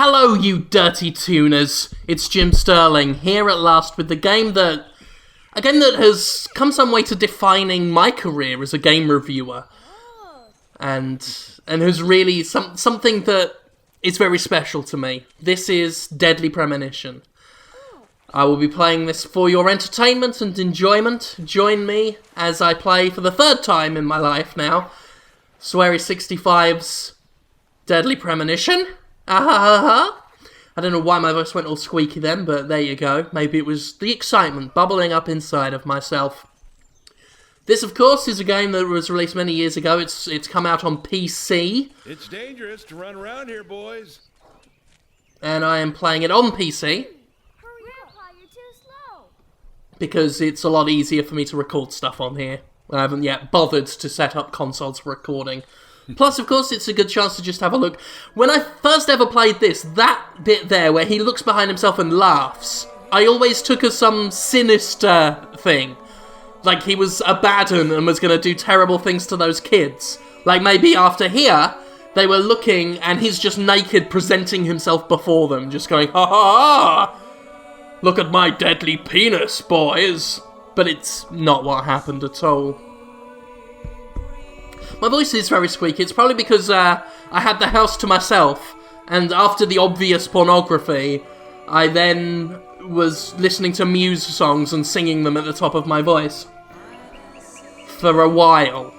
Hello, you dirty tuners. It's Jim Sterling, here at last with the game that has come some way to defining my career as a game reviewer. And who's really something that is very special to me. This is Deadly Premonition. I will be playing this for your entertainment and enjoyment. Join me as I play for the third time in my life now, Swery 65's Deadly Premonition. I don't know why my voice went all squeaky then, but there you go. Maybe it was the excitement bubbling up inside of myself. This, of course, is a game that was released many years ago. It's come out on PC. It's dangerous to run around here, boys. And I am playing it on PC. Because it's a lot easier for me to record stuff on here. I haven't yet bothered to set up consoles for recording. Plus, of course, it's a good chance to just have a look. When I first ever played this, that bit there where he looks behind himself and laughs, I always took as some sinister thing. Like he was a bad un and was going to do terrible things to those kids. Like maybe after here, they were looking and he's just naked presenting himself before them, just going, ha ha ha! Look at my deadly penis, boys! But it's not what happened at all. My voice is very squeaky. It's probably because I had the house to myself, and after the obvious pornography, I then was listening to Muse songs and singing them at the top of my voice. For a while.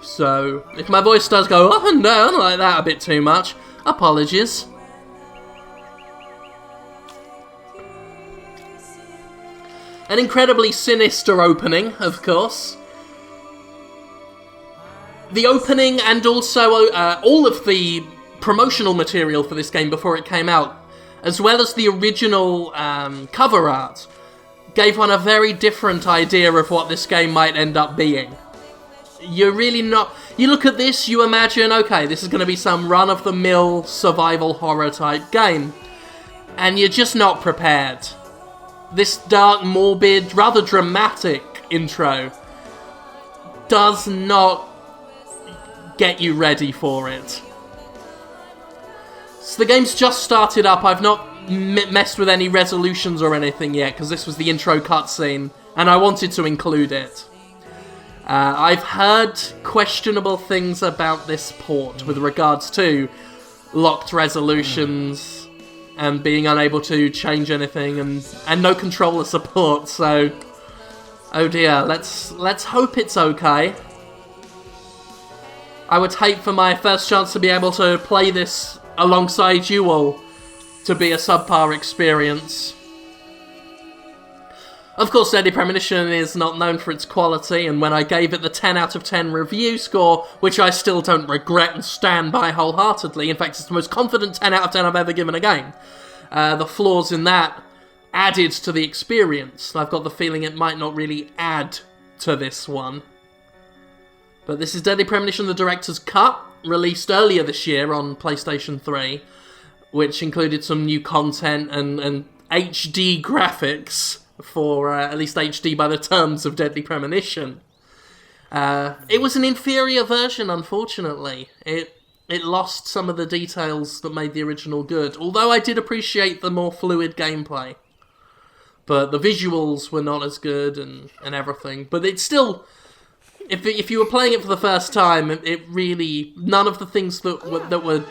So, if my voice does go up and down like that a bit too much, apologies. An incredibly sinister opening, of course. The opening and also all of the promotional material for this game before it came out, as well as the original cover art, gave one a very different idea of what this game might end up being. You're really not... You look at this, you imagine, okay, this is going to be some run-of-the-mill survival horror type game. And you're just not prepared. This dark, morbid, rather dramatic intro does not get you ready for it. So the game's just started up. I've not messed with any resolutions or anything yet, because this was the intro cutscene, and I wanted to include it. I've heard questionable things about this port with regards to locked resolutions and being unable to change anything, and no controller support, so... Oh dear, let's hope it's okay. I would hate for my first chance to be able to play this alongside you all to be a subpar experience. Of course, Deadly Premonition is not known for its quality, and when I gave it the 10 out of 10 review score, which I still don't regret and stand by wholeheartedly, in fact it's the most confident 10 out of 10 I've ever given a game, the flaws in that added to the experience. I've got the feeling it might not really add to this one. But this is Deadly Premonition, the Director's Cut, released earlier this year on PlayStation 3, which included some new content and HD graphics, for at least HD by the terms of Deadly Premonition. It was an inferior version, unfortunately. It lost some of the details that made the original good, although I did appreciate the more fluid gameplay. But the visuals were not as good and everything. But it's still... If you were playing it for the first time, it really... None of the things that were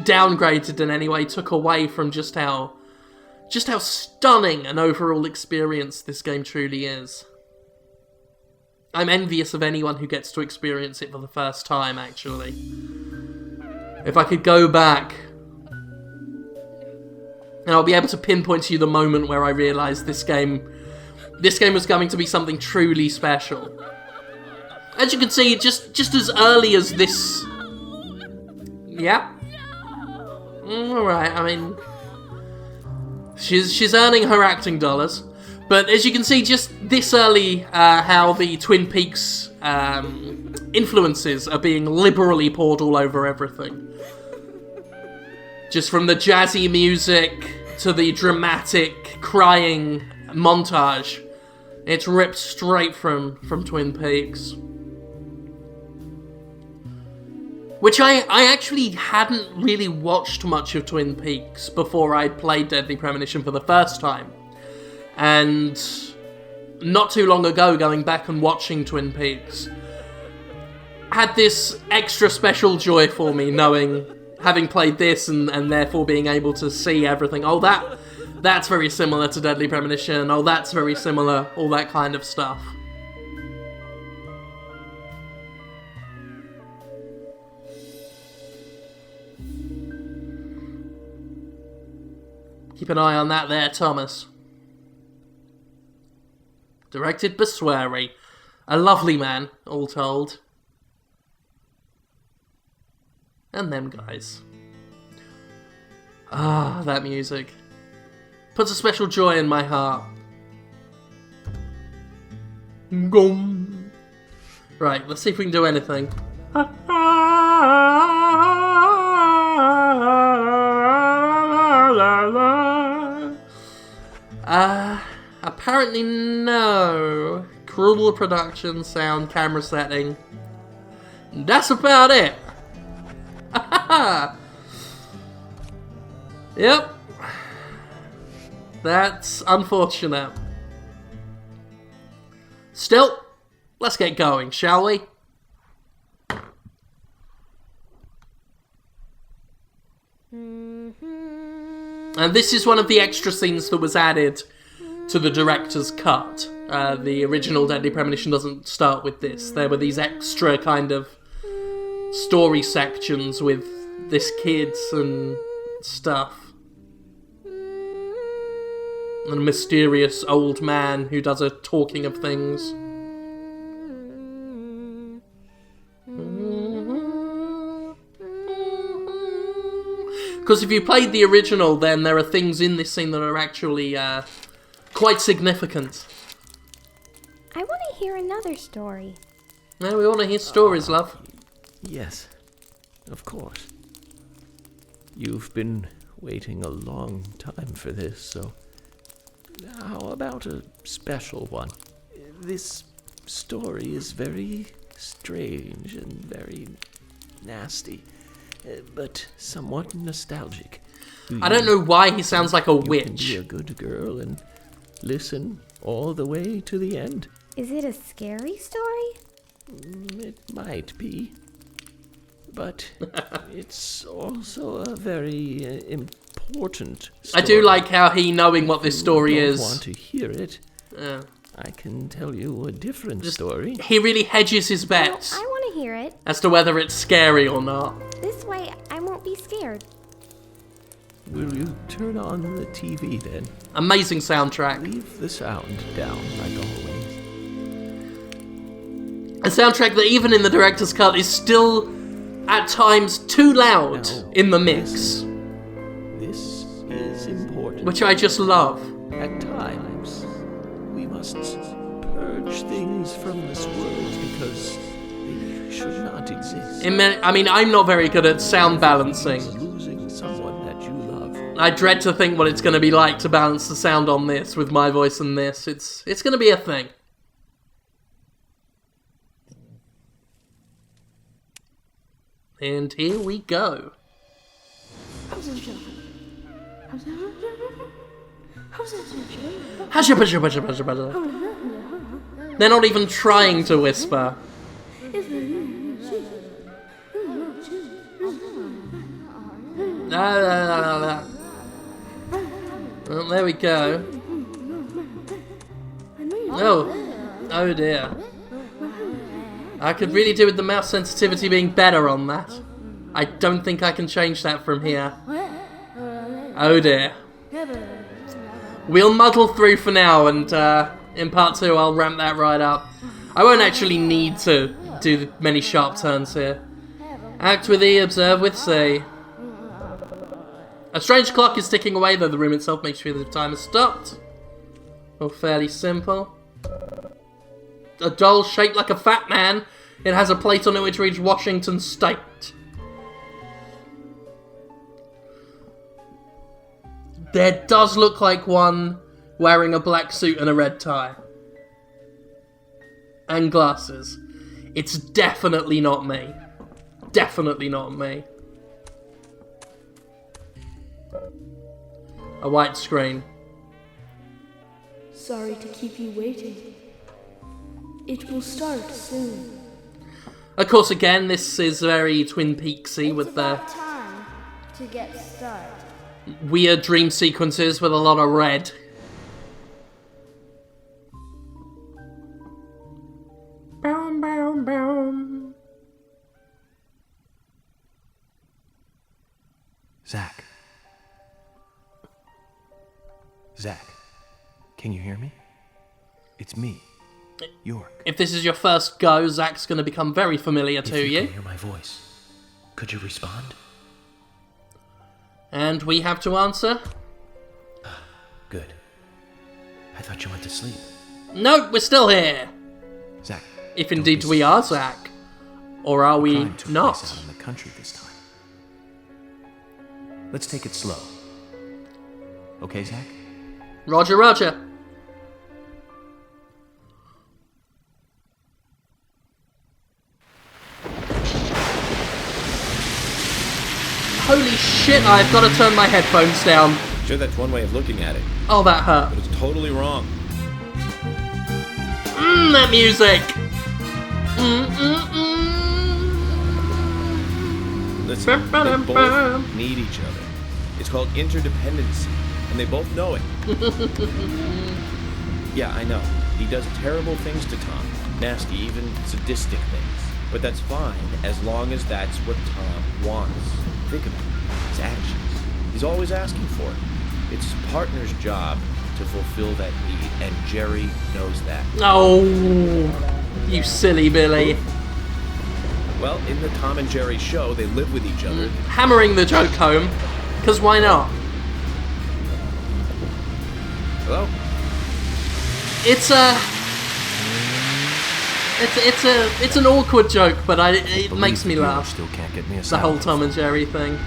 downgraded in any way took away from just how stunning an overall experience this game truly is. I'm envious of anyone who gets to experience it for the first time, actually. If I could go back, and I'll be able to pinpoint to you the moment where I realised this game was going to be something truly special. As you can see, just as early as this... Yeah? Alright, I mean... She's earning her acting dollars. But as you can see, just this early, how the Twin Peaks influences are being liberally poured all over everything. Just from the jazzy music to the dramatic crying montage, it's ripped straight from Twin Peaks. Which I actually hadn't really watched much of Twin Peaks before I played Deadly Premonition for the first time. And not too long ago, going back and watching Twin Peaks had this extra special joy for me, knowing, having played this and therefore being able to see everything. Oh, that's very similar to Deadly Premonition. Oh, that's very similar. All that kind of stuff. Keep an eye on that there, Thomas. Directed by Swery. A lovely man, all told. And them guys. Ah, that music. Puts a special joy in my heart. Gum. Right, let's see if we can do anything. Apparently no. Cruel production, sound, camera setting. That's about it. Yep. That's unfortunate. Still, let's get going, shall we? And this is one of the extra scenes that was added to the director's cut. The original Deadly Premonition doesn't start with this. There were these extra kind of story sections with this kids and stuff. And a mysterious old man who does a talking of things. Because if you played the original, then there are things in this scene that are actually quite significant. I want to hear another story. No, we want to hear stories, love. Yes, of course. You've been waiting a long time for this, so how about a special one? This story is very strange and very nasty, but somewhat nostalgic. I don't know why he sounds like a You can witch. be a good girl and listen all the way to the end. Is it a scary story? It might be, but it's also a very important story. I do like how he, knowing what this story If you is, don't want to hear it, I can tell you a different story. he really hedges his bets I want to hear it. as to whether it's scary or not. This way I won't be scared. Will you turn on the TV then? Amazing soundtrack. Leave the sound down, like always. A soundtrack that even in the director's cut is still, at times, too loud Now, in the mix. This is important. Which I just love. At times, we must purge things from this world because they should not exist. I mean, I'm not very good at sound balancing. Losing someone that you love. I dread to think what it's going to be like to balance the sound on this with my voice and this. It's going to be a thing. And here we go. They're not even trying to whisper. Well, there we go. Oh dear. I could really do with the mouse sensitivity being better on that. I don't think I can change that from here. Oh dear. We'll muddle through for now, and in part 2 I'll ramp that right up. I won't actually need to do many sharp turns here. Act with E, observe with C. A strange clock is ticking away, though the room itself makes sure that the time has stopped. All fairly simple. A doll shaped like a fat man. It has a plate on it which reads Washington State. There does look like one wearing a black suit and a red tie. And glasses. It's definitely not me. definitely not me. A white screen. Sorry to keep you waiting. It will start soon. Of course, again, this is very Twin Peaksy It's with the about time to get started. weird dream sequences with a lot of red. Boom, boom, boom. Zach. Zach, can you hear me? It's me, York. If this is your first go, Zach's going to become very familiar to If you you. can hear my voice, could you respond? And we have to answer. Good. I thought you went to sleep. Nope, we're still here. Zach. If don't indeed be we are Zach. Or are we crime took place not? out in the country this time. Let's take it slow. Okay, Zach? Roger, roger. Holy shit, I've got to turn my headphones down. Sure, that's one way of looking at it, Oh, that hurt. but it's totally wrong. That music. Listen, they both need each other. It's called interdependency, and they both know it. Yeah, I know. He does terrible things to Tom. Nasty, even sadistic things. But that's fine, as long as that's what Tom wants. Think of it. His actions. He's always asking for it. It's his partner's job to fulfill that need, and Jerry knows that. Oh, you silly Billy. Well, in the Tom and Jerry show, they live with each other. Hammering the joke home, because why not? Hello? It's an awkward joke, but it makes me Believe the laugh. Still can't get me a The whole salad. Tom and Jerry thing.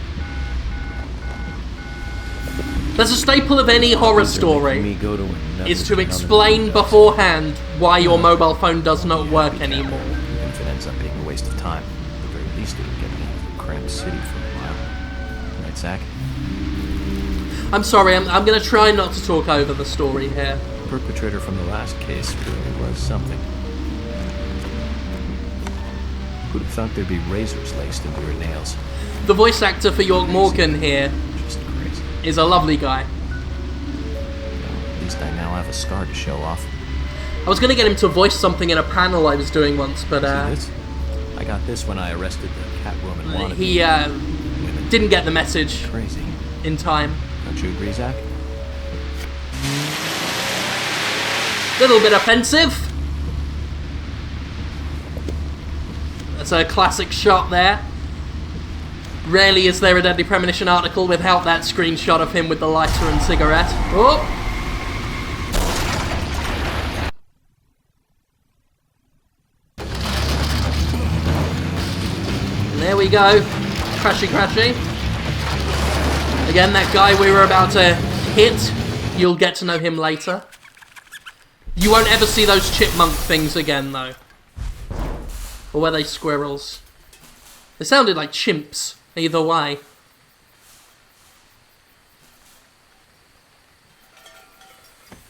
There's a staple of any horror Me story go to another is to town explain and- beforehand why your mobile phone does not work anymore. Even if it ends up being a waste of time, at the very least it'll get me out of the cramped city for a while. Right, Zach? I'm sorry, I'm gonna try not to talk over the story here. The perpetrator from the last case really was something. Who'd have thought there'd be razors laced into your nails? The voice actor for York Morgan here Just crazy. is a lovely guy. Well, at least I now have a scar to show off. I was gonna get him to voice something in a panel I was doing once, but See this? I got this when I arrested the Catwoman wannabe. he Women. didn't get the message Crazy. in time. Don't you agree, Zach? Little bit offensive. That's a classic shot there. Rarely is there a Deadly Premonition article without that screenshot of him with the lighter and cigarette. Oh! There we go. Crashy, crashy. Again, that guy we were about to hit, you'll get to know him later. You won't ever see those chipmunk things again, though. Or were they squirrels? They sounded like chimps, either way.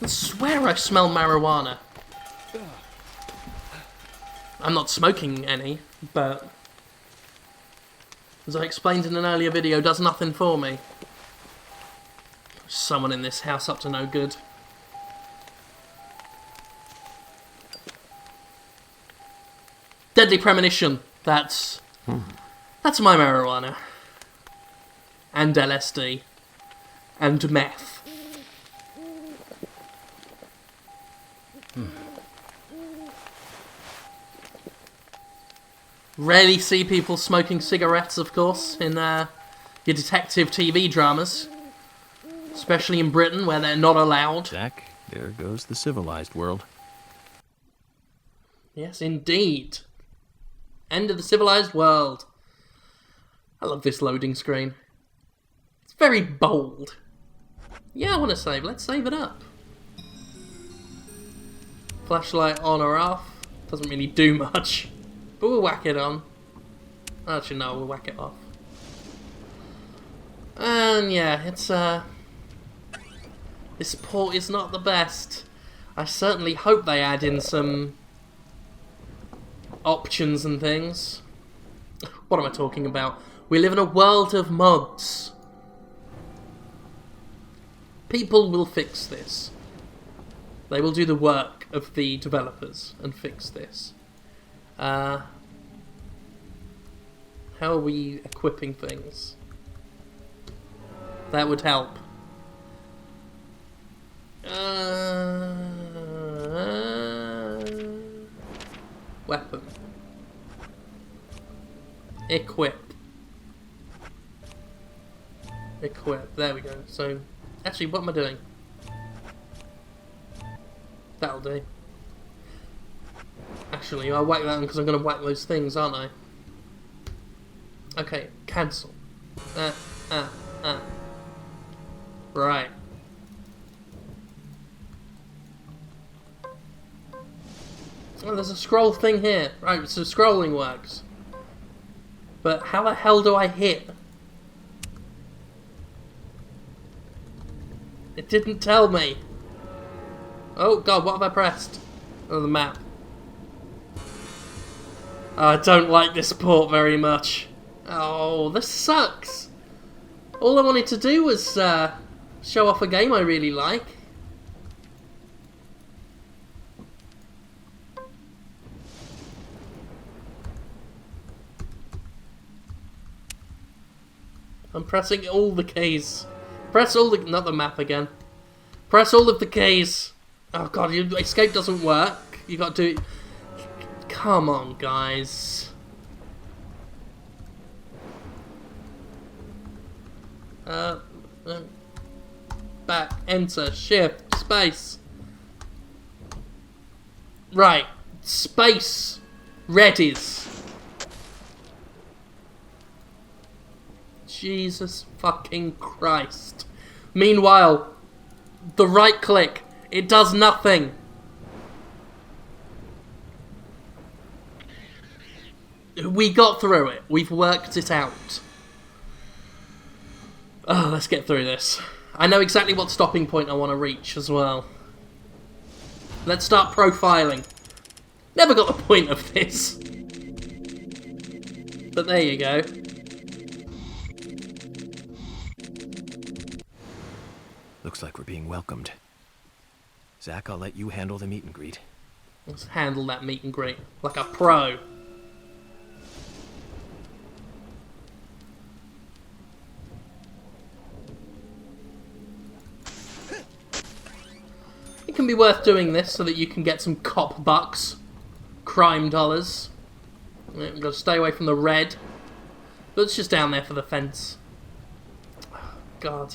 I swear I smell marijuana. I'm not smoking any, but as I explained in an earlier video, does nothing for me. Someone in this house up to no good. Deadly Premonition. That's my marijuana. And LSD. And meth. Rarely see people smoking cigarettes, of course, in your detective TV dramas. Especially in Britain, where they're not allowed. Zach, there goes the civilized world. Yes, indeed. End of the civilized world. I love this loading screen. It's very bold. Yeah, I want to save. Let's save it up. Flashlight on or off. Doesn't really do much. But we'll whack it on. Actually, no, we'll whack it off. And yeah, it's this port is not the best. I certainly hope they add in some options and things. What am I talking about? We live in a world of mods. People will fix this. They will do the work of the developers and fix this. How are we equipping things? That would help. Weapon. Equip. Equip. There we go. So, actually, what am I doing? That'll do. Actually, I'll whack that one because I'm going to whack those things, aren't I? Okay, cancel. Right. Oh, there's a scroll thing here. Right, so scrolling works. But how the hell do I hit? It didn't tell me. Oh god, what have I pressed? Oh, the map. I don't like this port very much. Oh, this sucks. All I wanted to do was show off a game I really like. I'm pressing all the keys. Press all the... not the map again. Press all of the keys. Oh god, escape doesn't work. You got to do... Come on, guys. Back, enter, shift, space. Right, space, readies. Jesus fucking Christ. Meanwhile, the right click, it does nothing. We got through it. We've worked it out. Oh, let's get through this. I know exactly what stopping point I want to reach as well. Let's start profiling. Never got the point of this. But there you go. Looks like we're being welcomed. Zach, I'll let you handle the meet and greet. Let's handle that meet and greet like a pro. It can be worth doing this so that you can get some cop bucks, crime dollars. Yeah, we've got to stay away from the red. But it's just down there for the fence. Oh, God.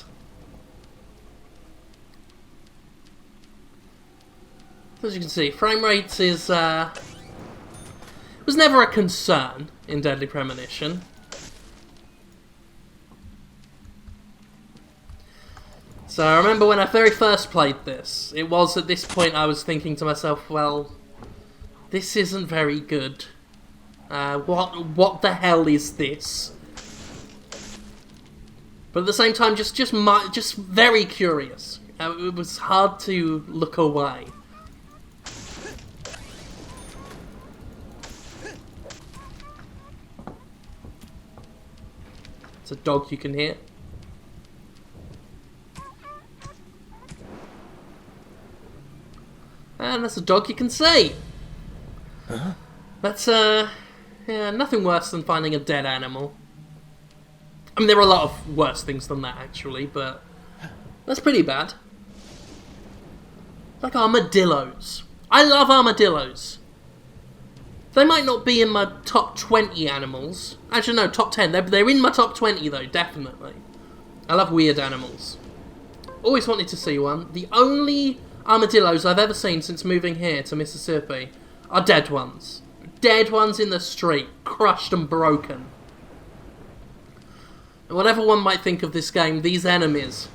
As you can see, frame rates is was never a concern in Deadly Premonition. So I remember when I very first played this, it was at this point I was thinking to myself, well, this isn't very good. What the hell is this? But at the same time, just very curious. It was hard to look away. It's a dog you can hear. And that's a dog you can see. Huh? That's, yeah, nothing worse than finding a dead animal. I mean, there are a lot of worse things than that, actually, but that's pretty bad. Like armadillos. I love armadillos. They might not be in my top 20 animals. Actually, no, top 10. They're in my top 20, though, definitely. I love weird animals. Always wanted to see one. The only armadillos I've ever seen since moving here to Mississippi are dead ones. Dead ones in the street, crushed and broken. And whatever one might think of this game, these enemies,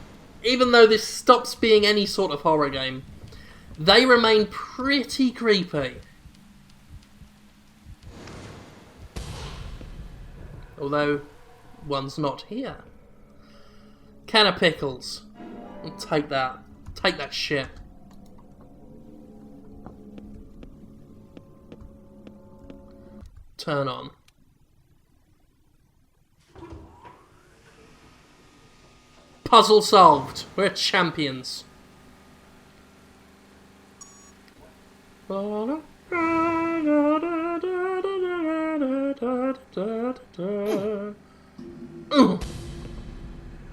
even though this stops being any sort of horror game, they remain pretty creepy. Although, one's not here. Can of pickles. I'll take that. Take that shit. Turn on. Puzzle solved. We're champions. Ooh.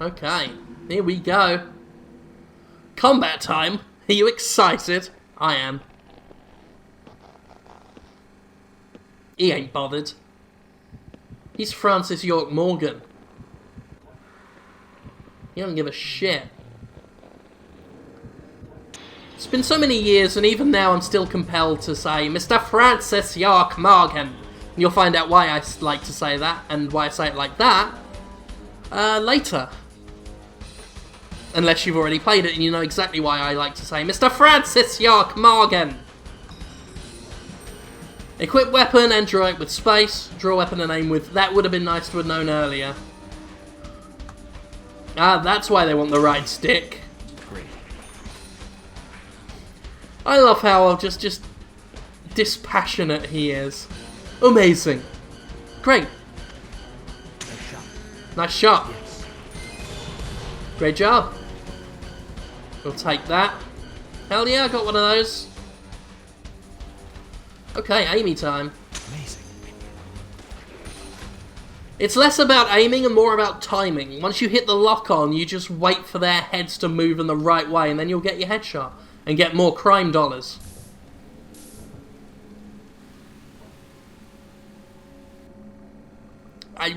Okay, here we go. Combat time. Are you excited? I am. He ain't bothered. He's Francis York Morgan. He don't give a shit. It's been so many years, and even now I'm still compelled to say, Mr. Francis York Morgan. And you'll find out why I like to say that, and why I say it like that, later. Unless you've already played it and you know exactly why I like to say, Mr. Francis York Morgan. Equip weapon and draw it with space. Draw weapon and aim with... That would have been nice to have known earlier. Ah, that's why they want the right stick. Great. I love how just dispassionate he is. Amazing. Great. Nice shot. Nice shot. Yes. Great job. We'll take that. Hell yeah, I got one of those. Okay, aiming time. Amazing. It's less about aiming and more about timing. Once you hit the lock on, you just wait for their heads to move in the right way, and then you'll get your headshot and get more crime dollars.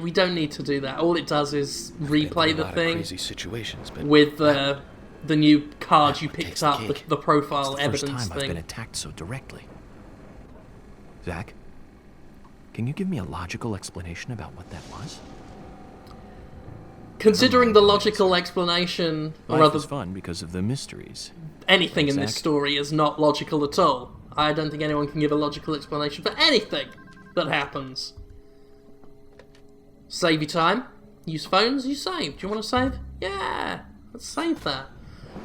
We don't need to do that. All it does is replay the thing crazy situations, but with the new card you picked takes up, the cake. the profile It's the first evidence time I've been thing. attacked so directly. Zach, can you give me a logical explanation about what that was? Considering the logical explanation, or Life rather is fun because of the mysteries. anything in this Zach? story is not logical at all. I don't think anyone can give a logical explanation for anything that happens. Save your time. Use phones, you save. Do you want to save? Yeah, let's save that.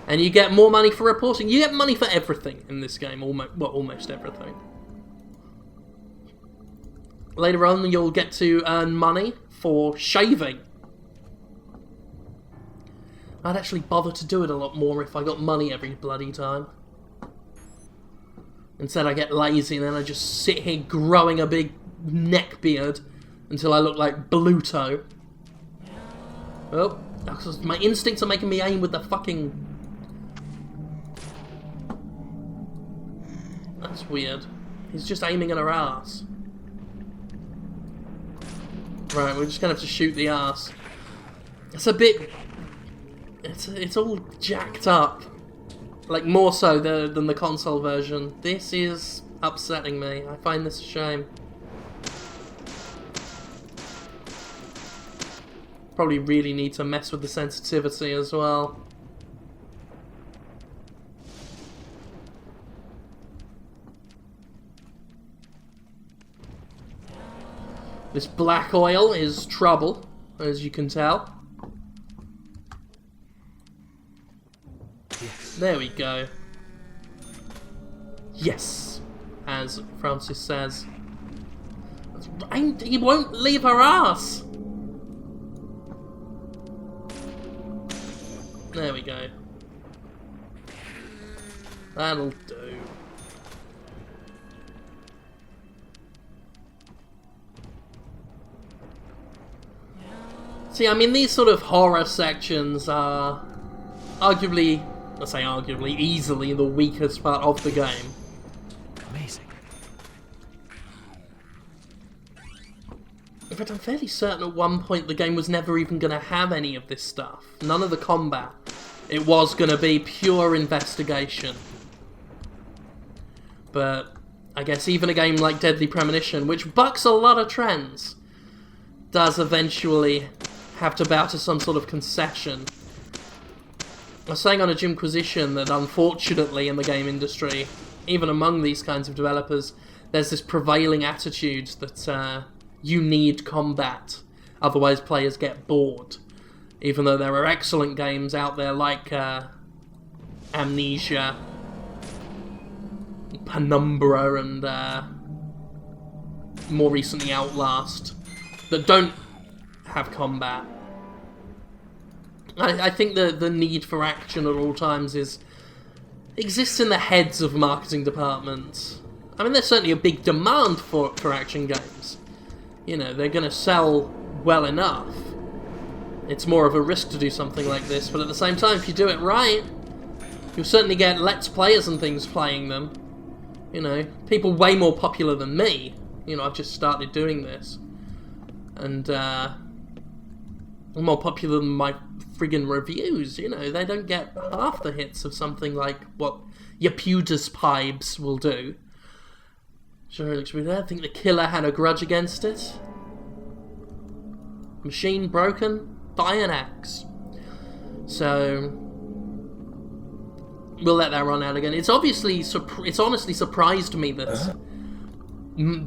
And you get more money for reporting. You get money for everything in this game, almost everything. Later on, you'll get to earn money for shaving. I'd actually bother to do it a lot more if I got money every bloody time. Instead, I get lazy and then I just sit here growing a big neck beard until I look like Bluto. Oh, my instincts are making me aim with the fucking... That's weird. He's just aiming at her ass. Right, we're just gonna have to shoot the ass. It's a bit... It's all jacked up. Like, more so than the console version. This is upsetting me. I find this a shame. Probably really need to mess with the sensitivity as well. This black oil is trouble, as you can tell. Yes. There we go. Yes, as Francis says. He won't leave her ass. There we go. That'll do. See, I mean, these sort of horror sections are arguably, let's say arguably, easily the weakest part of the game. Amazing. In fact, I'm fairly certain at one point the game was never even going to have any of this stuff. None of the combat. It was going to be pure investigation. But I guess even a game like Deadly Premonition, which bucks a lot of trends, does eventually have to bow to some sort of concession. I was saying on a Jimquisition that unfortunately in the game industry, even among these kinds of developers, there's this prevailing attitude that you need combat. Otherwise, players get bored. Even though there are excellent games out there like Amnesia, Penumbra, and more recently Outlast, that don't have combat. I think the need for action at all times exists in the heads of marketing departments. I mean, there's certainly a big demand for action games. You know, they're going to sell well enough. It's more of a risk to do something like this, but at the same time, if you do it right, you'll certainly get Let's Players and things playing them. You know, people way more popular than me. You know, I've just started doing this. And, more popular than my friggin' reviews, you know. They don't get half the hits of something like what your PewDiePies will do. Sure, it looks really bad. I think the killer had a grudge against it. Machine broken, buy an axe. So we'll let that run out again. It's honestly surprised me that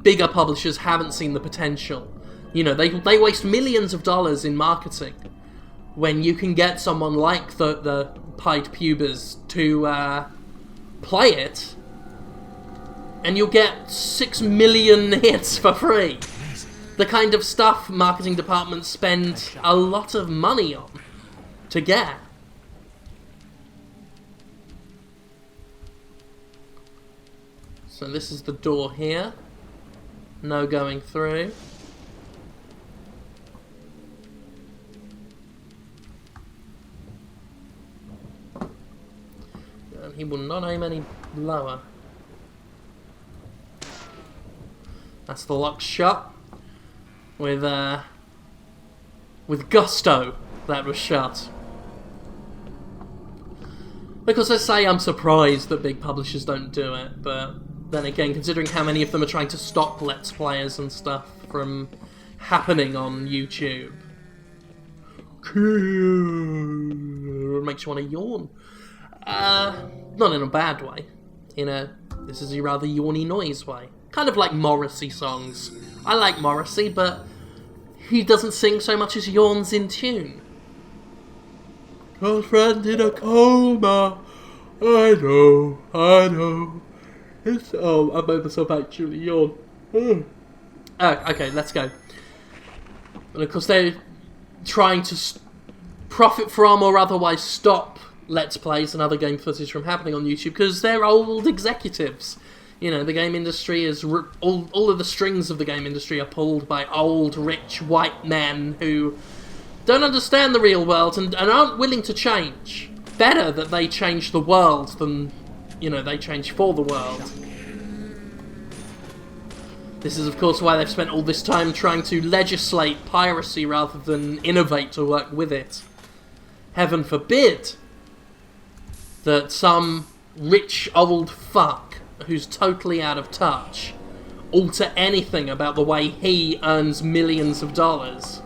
bigger publishers haven't seen the potential. You know, they waste millions of dollars in marketing when you can get someone like the Pied Pubers to play it, and you'll get 6 million hits for free. The kind of stuff marketing departments spend a lot of money on to get. So this is the door here. No going through. And he will not aim any lower. That's the lock shut. With gusto, that was shut. Because I say I'm surprised that big publishers don't do it, but then again, considering how many of them are trying to stop Let's Players and stuff from happening on YouTube. It makes you want to yawn. Not in a bad way. In a, this is a rather yawny noise way. Kind of like Morrissey songs. I like Morrissey, but he doesn't sing so much as yawns in tune. Girlfriend in a coma. I know. It's, I made myself actually yawn. Oh, okay, let's go. And of course they're trying to profit from or otherwise stop Let's Plays and other game footage from happening on YouTube because they're old executives. You know, the game industry is... all of the strings of the game industry are pulled by old, rich, white men who don't understand the real world and aren't willing to change. Better that they change the world than, you know, they change for the world. This is, of course, why they've spent all this time trying to legislate piracy rather than innovate to work with it. Heaven forbid that some rich old fuck who's totally out of touch alter anything about the way he earns millions of dollars.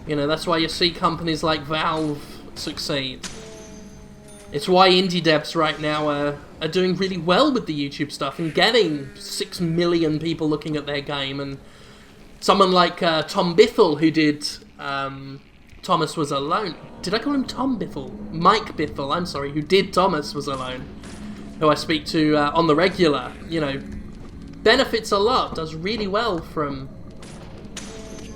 You know, that's why you see companies like Valve succeed. It's why indie devs right now are doing really well with the YouTube stuff and getting 6 million people looking at their game. And someone like Tom Bithell, who did Thomas Was Alone. Did I call him Tom Bithell? Mike Bithell, I'm sorry, who did Thomas Was Alone. Who I speak to on the regular, you know, benefits a lot, does really well from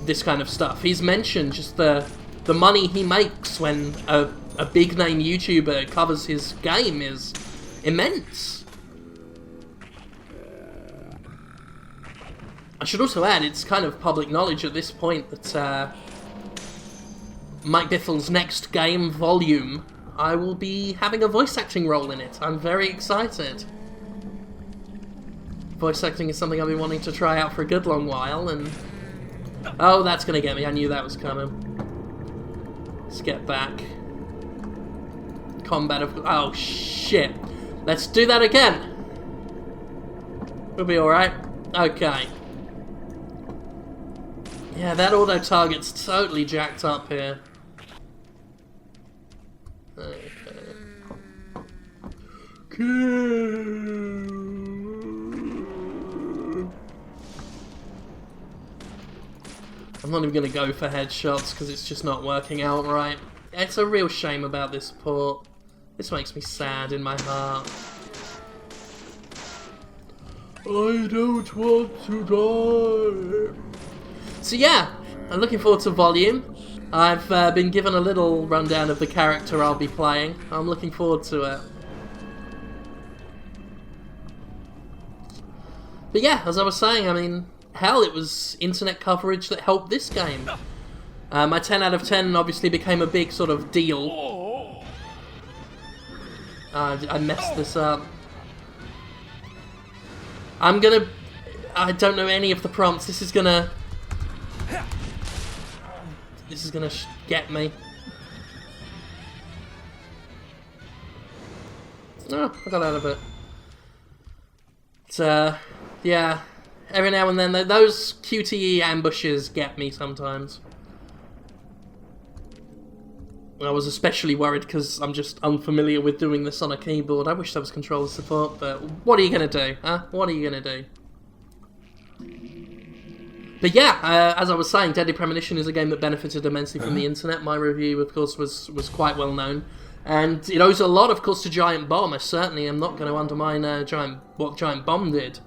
this kind of stuff. He's mentioned just the money he makes when a big name YouTuber covers his game is immense. I should also add, it's kind of public knowledge at this point that Mike Bithell's next game, Volume, I will be having a voice acting role in it. I'm very excited. Voice acting is something I've been wanting to try out for a good long while, and... oh, that's gonna get me. I knew that was coming. Let's get back. Combat of... oh, shit. Let's do that again. We'll be alright. Okay. Yeah, that auto-target's totally jacked up here. Okay. I'm not even going to go for headshots because it's just not working out right. It's a real shame about this port. This makes me sad in my heart. I don't want to die. So yeah, I'm looking forward to Volume. I've been given a little rundown of the character I'll be playing. I'm looking forward to it. But yeah, as I was saying, I mean, hell, it was internet coverage that helped this game. My 10 out of 10 obviously became a big sort of deal. I messed this up. I don't know any of the prompts. This is gonna get me. Oh, I got out of it. It's, yeah, every now and then those QTE ambushes get me sometimes. I was especially worried because I'm just unfamiliar with doing this on a keyboard. I wish there was controller support, but what are you going to do, huh? What are you going to do? But yeah, as I was saying, Deadly Premonition is a game that benefited immensely from the internet. My review, of course, was quite well known. And it owes a lot, of course, to Giant Bomb. I certainly am not going to undermine what Giant Bomb did,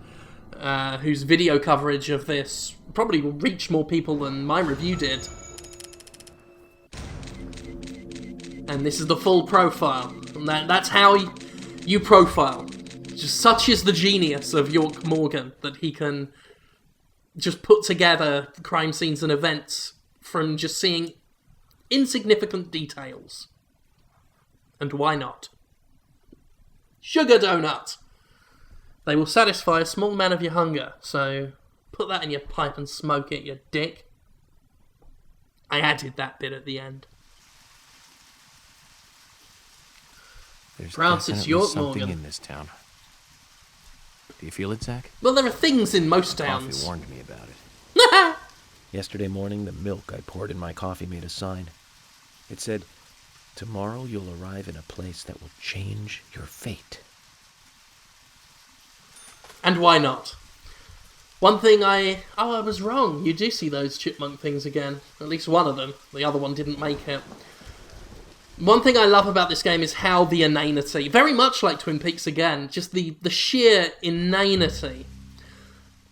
whose video coverage of this probably reached more people than my review did. And this is the full profile. And that's how you profile. Just such is the genius of York Morgan that he can just put together crime scenes and events from just seeing insignificant details. And why not? Sugar donut! They will satisfy a small man of your hunger, so put that in your pipe and smoke it, you dick. I added that bit at the end. There's Francis York something Morgan. in this town. Do you feel it, Zach? Well, there are things in most towns. Coffee warned me about it. Yesterday morning, the milk I poured in my coffee made a sign. It said, "Tomorrow you'll arrive in a place that will change your fate." And why not? One thing I was wrong. You do see those chipmunk things again. At least one of them. The other one didn't make it. One thing I love about this game is how the inanity, very much like Twin Peaks again, just the sheer inanity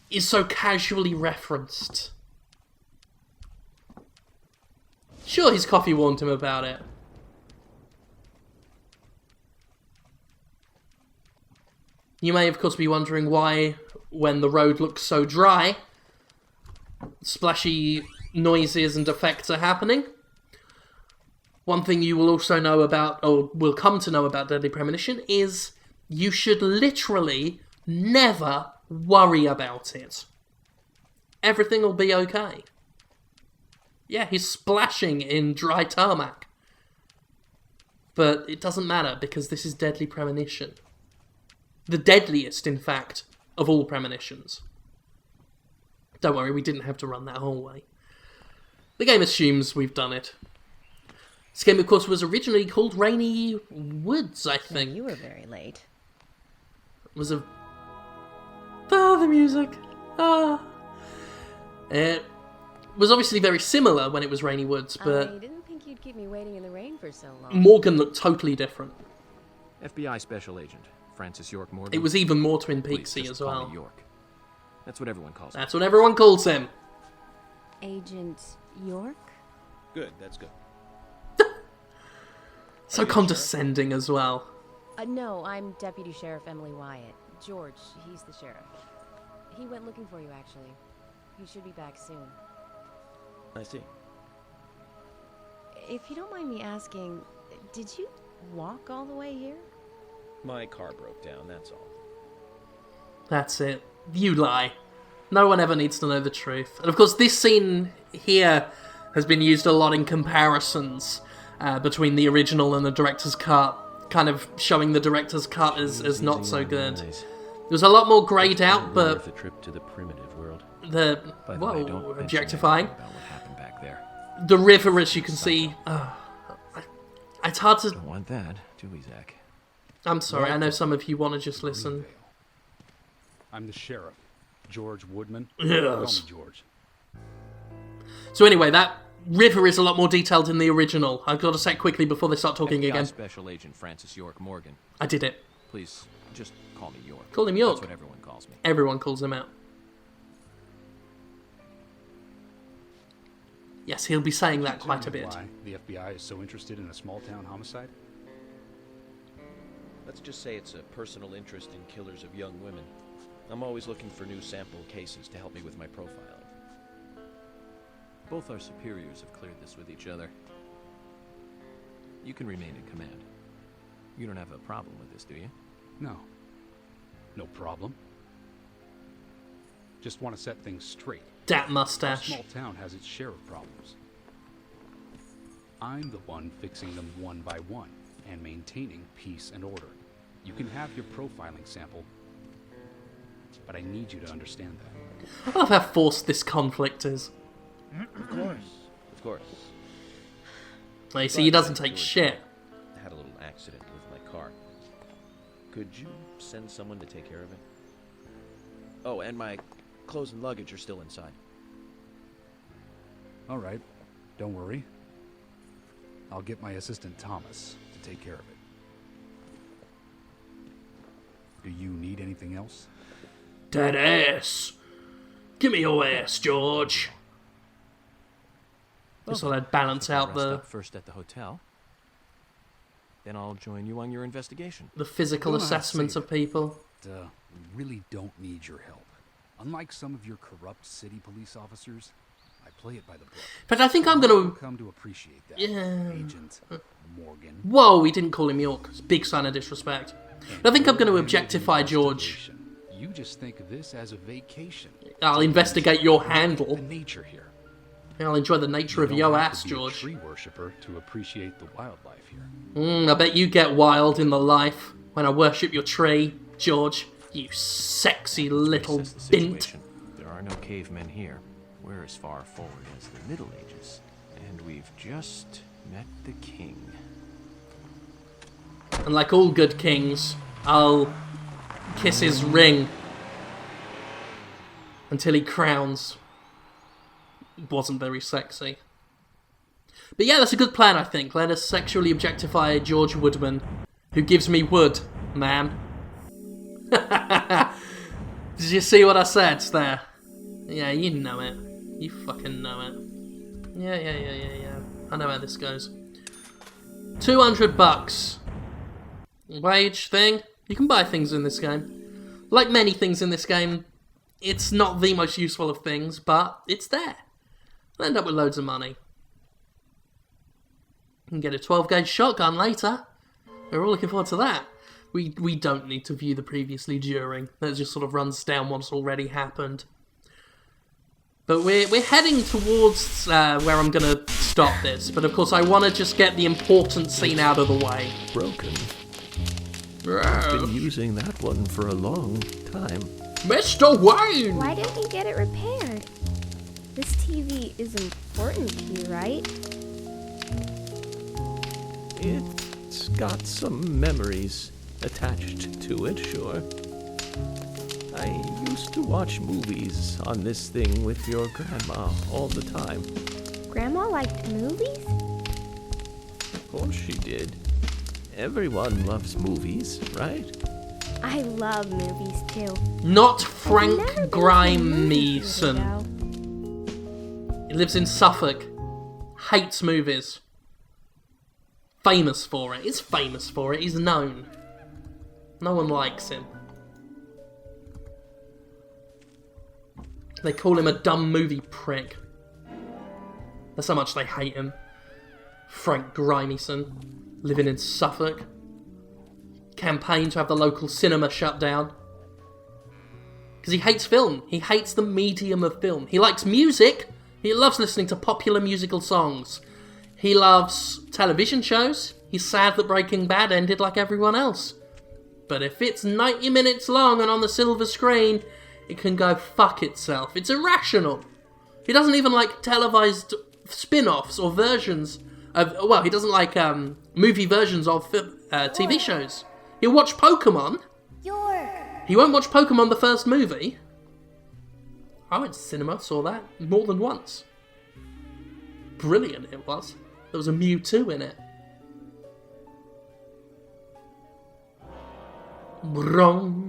is so casually referenced. Sure, his coffee warned him about it. You may, of course, be wondering why, when the road looks so dry, splashy noises and effects are happening. One thing you will also know about, or will come to know about Deadly Premonition, is you should literally never worry about it. Everything will be okay. Yeah, he's splashing in dry tarmac. But it doesn't matter, because this is Deadly Premonition. The deadliest, in fact, of all premonitions. Don't worry, we didn't have to run that whole way. The game assumes we've done it. This game, of course, was originally called Rainy Woods, I think. You were very late. It was a... the music. It was obviously very similar when it was Rainy Woods, but... I didn't think you'd keep me waiting in the rain for so long. Morgan looked totally different. FBI Special Agent, Francis York Morgan. It was even more Twin Please, Peaksy just as call well. me York. That's what everyone calls me. That's what everyone calls him. Agent York? Good, that's good. So condescending as well. No, I'm Deputy Sheriff Emily Wyatt. George, he's the sheriff. He went looking for you, actually. He should be back soon. I see. If you don't mind me asking, did you walk all the way here? My car broke down, that's all. That's it. You lie. No one ever needs to know the truth. And of course, this scene here has been used a lot in comparisons between the original and the director's cut, kind of showing the director's cut as not so good. It was a lot more grayed out, but Worth a trip to the primitive world. By the way, whoa, don't mention objectifying. anything about what happened back there. The river, as you can see, it's hard to... Don't want that, do we, Zach? I'm sorry, I know some of you want to just listen. I'm the sheriff, George Woodman. Yes. Call me George. So anyway, that river is a lot more detailed in the original. I've got to say it quickly before they start talking FBI again. Special Agent Francis York Morgan. I did it. Please, just call me York. Call him York. That's what everyone calls me. Everyone calls him out. Yes, he'll be saying that quite a bit. Why the FBI is so interested in a small-town homicide? Let's just say it's a personal interest in killers of young women. I'm always looking for new sample cases to help me with my profiling. Both our superiors have cleared this with each other. You can remain in command. You don't have a problem with this, do you? No. No problem. Just want to set things straight. Dat A mustache. small town has its share of problems. I'm the one fixing them one by one and maintaining peace and order. You can have your profiling sample, but I need you to understand that. I love how forced this conflict is. Of course. Of course. Like, you see, he doesn't take shit. I had a little accident with my car. Could you send someone to take care of it? Oh, and my clothes and luggage are still inside. All right. Don't worry. I'll get my assistant Thomas to take care of it. Do you need anything else? Dead ass. Give me your ass, George. Just so I'd balance out Rest the up first at the hotel. Then I'll join you on your investigation. physical Don't assessments say of people. We really don't need your help. Unlike some of your corrupt city police officers, I play it by the book. But I think I'm You'll going to... come to appreciate that, Yeah. Agent Morgan. Whoa, he didn't call him York. It's a big sign of disrespect. I think I'm going to objectify George. You just think of this as a vacation. I'll investigate your The handle. nature here. I'll enjoy the nature You of don't your have ass, to be a George. tree worshipper to appreciate the wildlife here. I bet you get wild in the life when I worship your tree, George. You sexy little Assess the bint. situation. There are no cavemen here. We're as far forward as the Middle Ages. And we've just met the king. And like all good kings, I'll kiss his ring until he crowns. Wasn't very sexy. But yeah, that's a good plan, I think. Let us sexually objectify George Woodman, who gives me wood, man. Did you see what I said there? Yeah, you know it. You fucking know it. Yeah. I know how this goes. $200. Wage thing. You can buy things in this game. Like many things in this game, it's not the most useful of things, but it's there. I'll end up with loads of money. You can get a 12-gauge shotgun later. We're all looking forward to that. We don't need to view the previously during. That just sort of runs down what's already happened. But we're heading towards where I'm going to stop this. But of course I want to just get the important scene out of the way. Broken. Bro. Been using that one for a long time. Mr. Wayne! Why didn't you get it repaired? This TV is important to you, right? It's got some memories attached to it, sure. I used to watch movies on this thing with your grandma all the time. Grandma liked movies? Of course she did. Everyone loves movies, right? I love movies too. Not I've Frank never been to a movie theater, Grimeson. though. He lives in Suffolk. Hates movies. Famous for it. He's famous for it. He's known. No one likes him. They call him a dumb movie prick. That's how much they hate him. Frank Grimeson, living in Suffolk. Campaign to have the local cinema shut down. Because he hates film. He hates the medium of film. He likes music. He loves listening to popular musical songs. He loves television shows. He's sad that Breaking Bad ended like everyone else. But if it's 90 minutes long and on the silver screen, it can go fuck itself. It's irrational. He doesn't even like televised spin-offs or versions of... Well, he doesn't like movie versions of TV shows. He'll watch Pokemon. He won't watch Pokemon the first movie. I went to cinema, saw that more than once. brilliant it was. There was a Mewtwo in it. Wrong.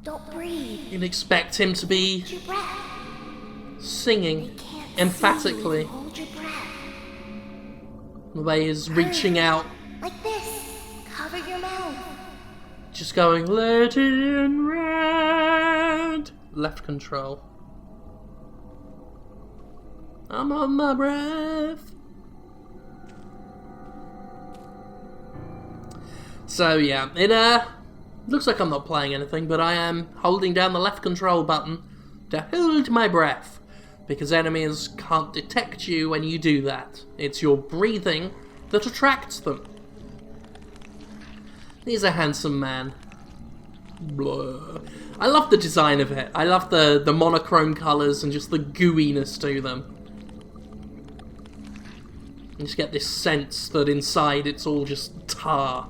Don't breathe. You'd expect him to be Hold your breath. singing Can't emphatically. see. Hold your breath. The way he's reaching out, Like this. Cover your mouth. just going, let it in red. Left control. I'm on my breath. So yeah, it looks like I'm not playing anything, but I am holding down the left control button to hold my breath, because enemies can't detect you when you do that. It's your breathing that attracts them. He's a handsome man. Blah. I love the design of it. I love the monochrome colours and just the gooiness to them. You just get this sense that inside it's all just tar.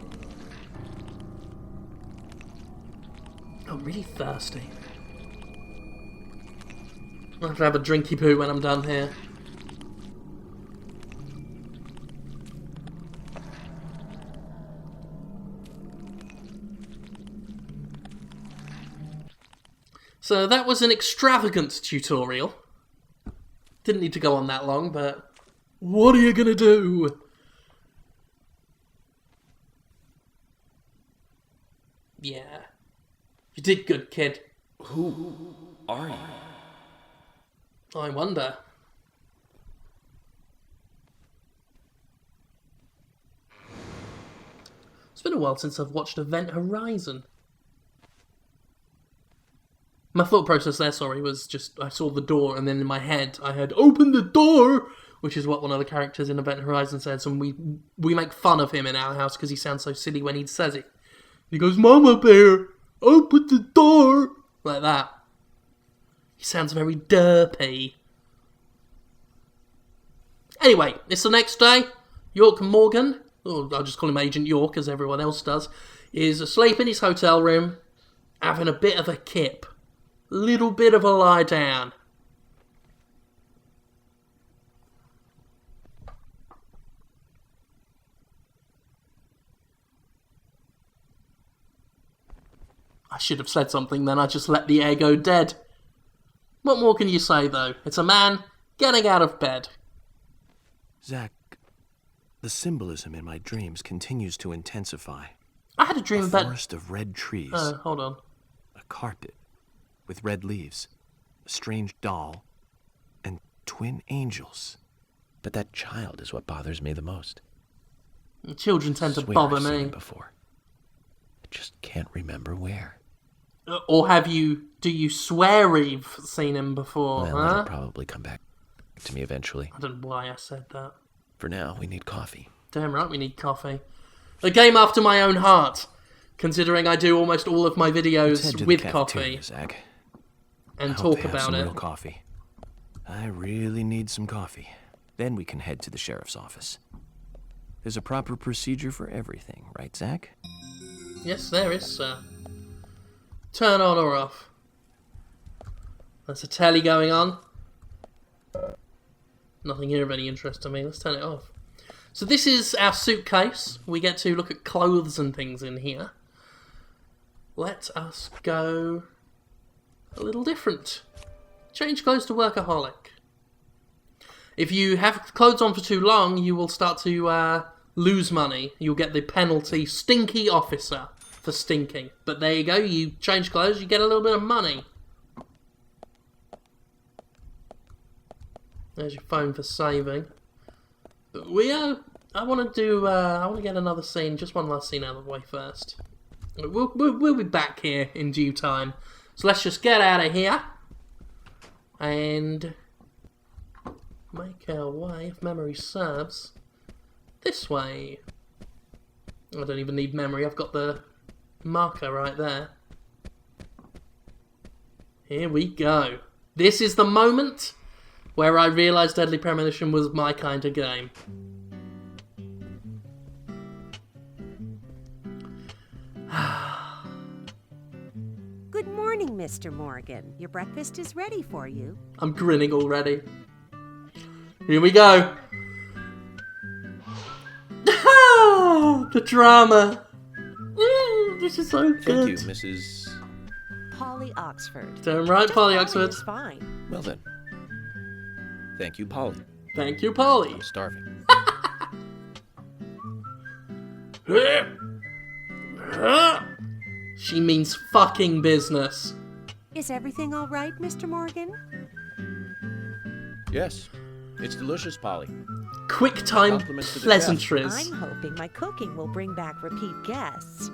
I'm really thirsty. I'll have to have a drinky poo when I'm done here. So that was an extravagant tutorial. Didn't need to go on that long, but what are you gonna do? Yeah. You did good, kid. Who are you? I wonder. It's been a while since I've watched Event Horizon. My thought process there, sorry, was just I saw the door and then in my head I had "open the door," which is what one of the characters in Event Horizon says, and we make fun of him in our house because he sounds so silly when he says it. He goes, "Mama Bear, open the door," like that. He sounds very derpy. Anyway, it's the next day. York Morgan, or I'll just call him Agent York as everyone else does, is asleep in his hotel room, having a bit of a kip. Little bit of a lie down. I should have said something then, I just let the air go dead. What more can you say though? It's a man getting out of bed. Zach, the symbolism in my dreams continues to intensify. I had a dream A about... forest of red trees, hold on. a carpet with red leaves, a strange doll, and twin angels. But that child is what bothers me the most. Children tend to Swear bother I've seen me. him before. I just can't remember where. Or do you swear you've seen him before, Well, huh? it'll probably come back to me eventually. I don't know why I said that. For now, we need coffee. Damn right we need coffee. A game after my own heart, considering I do almost all of my Let's videos head to with the coffee cafeteria, Zach. and I hope talk they have about some it. real coffee. I really need some coffee. Then we can head to the sheriff's office. There's a proper procedure for everything, right, Zach? Yes, there is, sir. Turn on or off. There's a telly going on. Nothing here of any interest to me. Let's turn it off. So this is our suitcase. We get to look at clothes and things in here. Let us go a little different. Change clothes to workaholic. If you have clothes on for too long, you will start to lose money. You'll get the penalty Stinky Officer for stinking. But there you go, you change clothes, you get a little bit of money. There's your phone for saving. But I want to get another scene, just one last scene out of the way first. We'll be back here in due time. So let's just get out of here and make our way, if memory serves, this way. I don't even need memory, I've got the marker right there. Here we go. This is the moment where I realised Deadly Premonition was my kind of game. Good Good morning, Mr. Morgan. Your breakfast is ready for you. I'm grinning already. Here we go. The drama. This is so good. Thank you, Mrs. Polly Oxford. Damn right, Just Polly Oxford. is fine. Well then. Thank you, Polly. Thank you, Polly. I'm starving. She means fucking business. Is everything all right, Mr. Morgan? Yes. It's delicious, Polly. Quick time Compliments to the pleasantries. I'm hoping my cooking will bring back repeat guests.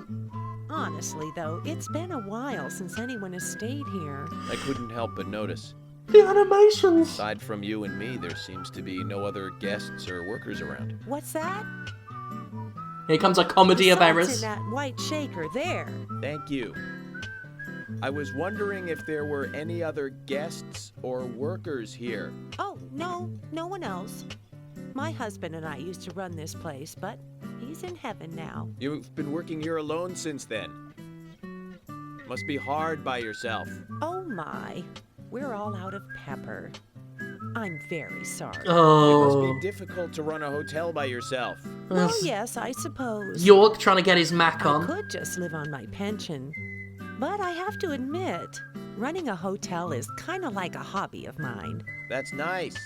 Honestly, though, it's been a while since anyone has stayed here. I couldn't help but notice. The animations. Aside from you and me, there seems to be no other guests or workers around. What's that? Here comes a comedy of The salt's errors. in that white shaker there. Thank you. I was wondering if there were any other guests or workers here. Oh, no one else. My husband and I used to run this place, but he's in heaven now. You've been working here alone since then. Must be hard by yourself. Oh my, we're all out of pepper. I'm very sorry. It Oh. must be difficult to run a hotel by yourself. Well, yes, I suppose. York trying to get his Mac I on. could just live on my pension. But I have to admit, running a hotel is kind of like a hobby of mine. That's nice.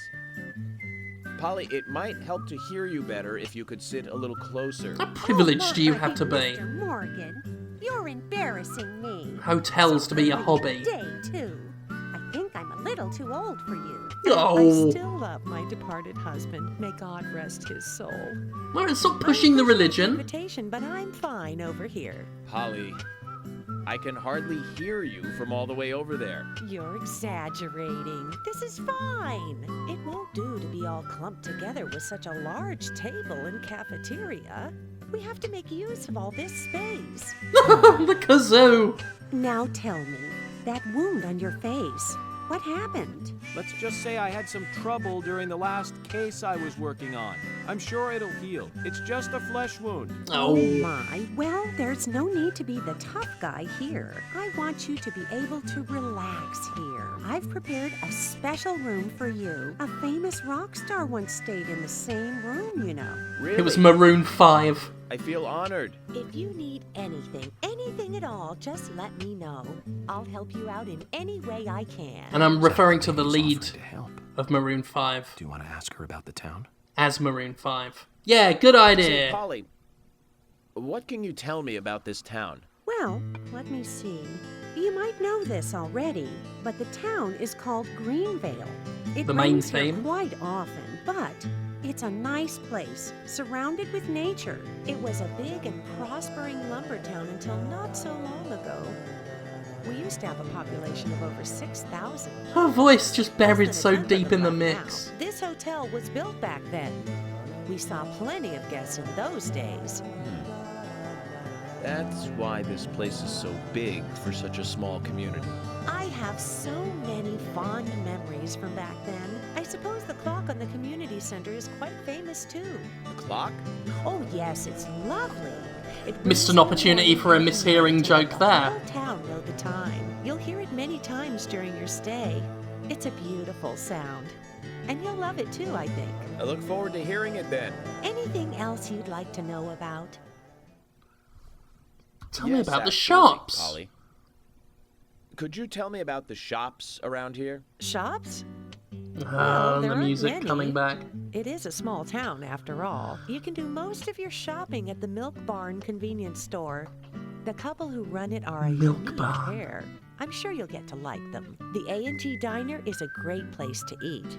Polly, it might help to hear you better if you could sit a little closer. How privileged do you have to be? Mr. Morgan, you're embarrassing me. Hotels to be a hobby. Day, too. I think I'm a little too old for you. Oh. I still love my departed husband. May God rest his soul. Well, stop pushing the religion. Invitation, but I'm fine over here. Polly, I can hardly hear you from all the way over there. You're exaggerating. This is fine. It won't do to be all clumped together with such a large table and cafeteria. We have to make use of all this space. The kazoo. Now tell me, that wound on your face, what happened? Let's just say I had some trouble during the last case I was working on. I'm sure it'll heal. It's just a flesh wound. Oh. My, well, there's no need to be the tough guy here. I want you to be able to relax here. I've prepared a special room for you. A famous rock star once stayed in the same room, you know. Really? It was Maroon 5. I feel honored. If you need anything at all, just let me know. I'll help you out in any way I can. And I'm referring to the lead To help. of Maroon 5 Do you want to ask her about the town? as Maroon 5. Yeah, good idea. Say, Polly, what can you tell me about this town? Well, let me see. You might know this already, but the town is called Greenvale. It The main rains here theme? quite often, but it's a nice place, surrounded with nature. It was a big and prospering lumber town until not so long ago. We used to have a population of over 6,000. Her voice just buried Less so than a tenth of deep in the them mix. now. This hotel was built back then. We saw plenty of guests in those days. That's why this place is so big for such a small community. I have so many fond memories from back then. I suppose the clock on the community center is quite famous too. The clock? Oh yes, it's lovely. It Missed rings an opportunity the for a morning mishearing to let joke the there. whole town know the time. You'll hear it many times during your stay. It's a beautiful sound. And you'll love it too, I think. I look forward to hearing it then. Anything else you'd like to know about? Tell me Yes, about the absolutely, shops. Polly. Could you tell me about the shops around here? Shops? Ah, there the aren't music many. coming back. It is a small town, after all. You can do most of your shopping at the Milk Barn convenience store. The couple who run it are a Milk unique Barn. pair. I'm sure you'll get to like them. The A&G Diner is a great place to eat.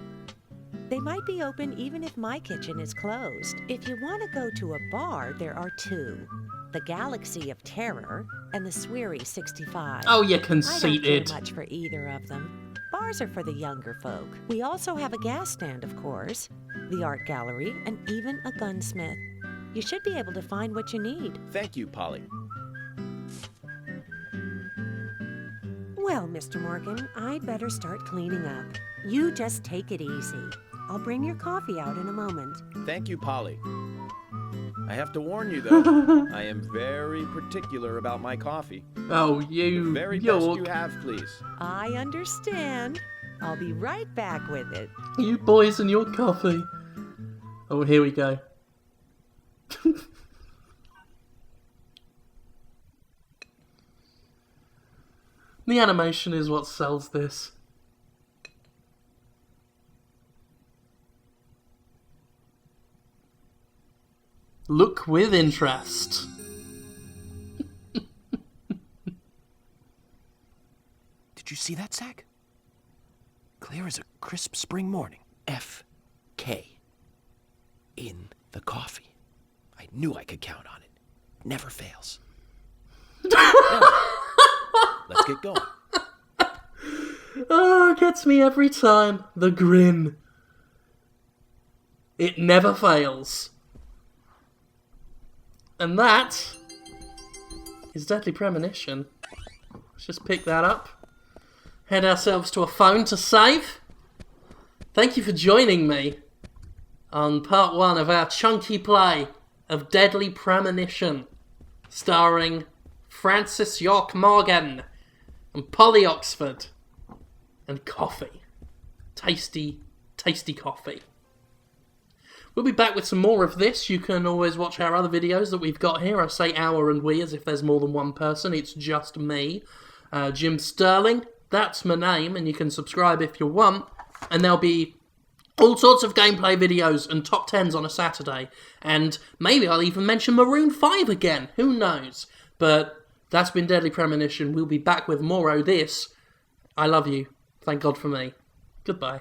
They might be open even if my kitchen is closed. If you want to go to a bar, there are two. The Galaxy of Terror and the Sweary 65. Oh, you I don't conceited. care much for either of them. Bars are for the younger folk. We also have a gas stand, of course, the art gallery, and even a gunsmith. You should be able to find what you need. Thank you, Polly. Well, Mr. Morgan, I'd better start cleaning up. You just take it easy. I'll bring your coffee out in a moment. Thank you, Polly. I have to warn you, though, I am very particular about my coffee. Oh, The you very best York. you have, please. I understand. I'll be right back with it. You boys and your coffee. Oh, here we go. The animation is what sells this. Look with interest. Did you see that, Zach? Clear as a crisp spring morning. F.K. in the coffee. I knew I could count on it. Never fails. Now, let's get going. Oh, it gets me every time. The grin. It never fails. And that is Deadly Premonition. Let's just pick that up. Head ourselves to a phone to save. Thank you for joining me on part 1 of our chunky play of Deadly Premonition, starring Francis York Morgan and Polly Oxford and coffee. Tasty, tasty coffee. We'll be back with some more of this. You can always watch our other videos that we've got here. I say our and we as if there's more than one person. It's just me. Jim Sterling, that's my name, and you can subscribe if you want. And there'll be all sorts of gameplay videos and top 10s on a Saturday. And maybe I'll even mention Maroon 5 again. Who knows? But that's been Deadly Premonition. We'll be back with more of this. I love you. Thank God for me. Goodbye.